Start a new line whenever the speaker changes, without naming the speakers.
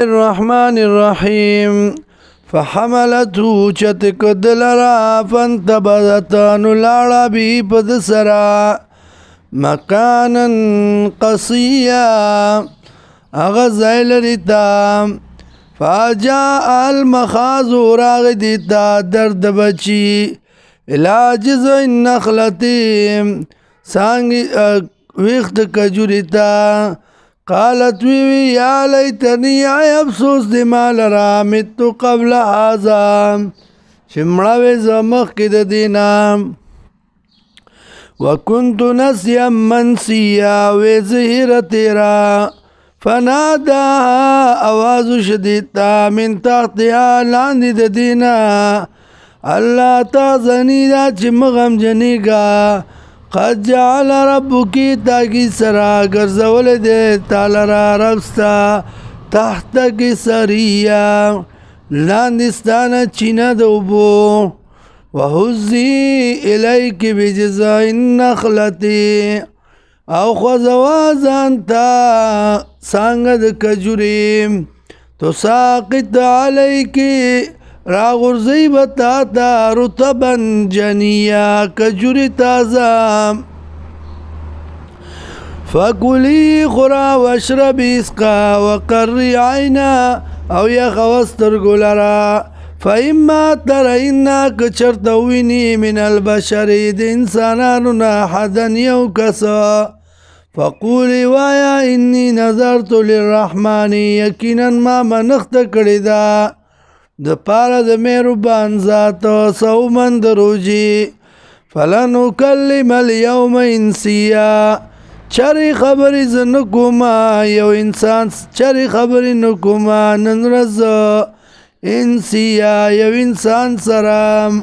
الرحمن الرحيم فحملته چتک دلرا فانتبذت نلارا بی پد سرا مکانا قصیا اغزائل ریتا فاجاء المخاض راغ دیتا درد بچی علاجز النخلتی سانگی ویخت کجوریتا قالت وی یا لیتنی ای افسوس دی مال را متو قبل هذا شمړاوي زمخ کې د دینام وکنت نسیا منسیا و زهره تیرا فنادا आवाज شدیدتا من تحتها لاندې د دینا الله تازنی دا چې مغم جنیگا قد جعل ربکی تاکی سرا گرزول دے تالرا ربستا تحت کی سریا لاندستانا چینا دوبو وحزی الیک بجزا النخلتی او خوزوازان تا سانگد کجوریم تو ساقط علیکی راغرزی بتا تا رطبن جنیا کجوری تازا فکلی خورا واشربی اسقا وقری عینا او یخوستر گلرا فإما ترئینا کچرتوینی من البشری د انسانانونا حدن یو کسا فقولی وایا انی نظرت للرحمانی یقینا ما منخت کردی د پاره د مهربان ذات صومن دروجی فلنکلم اليوم انسیا چری خبری زنکوما یو انسان چری خبری نکوما نن رز انسیا یو انسان سرام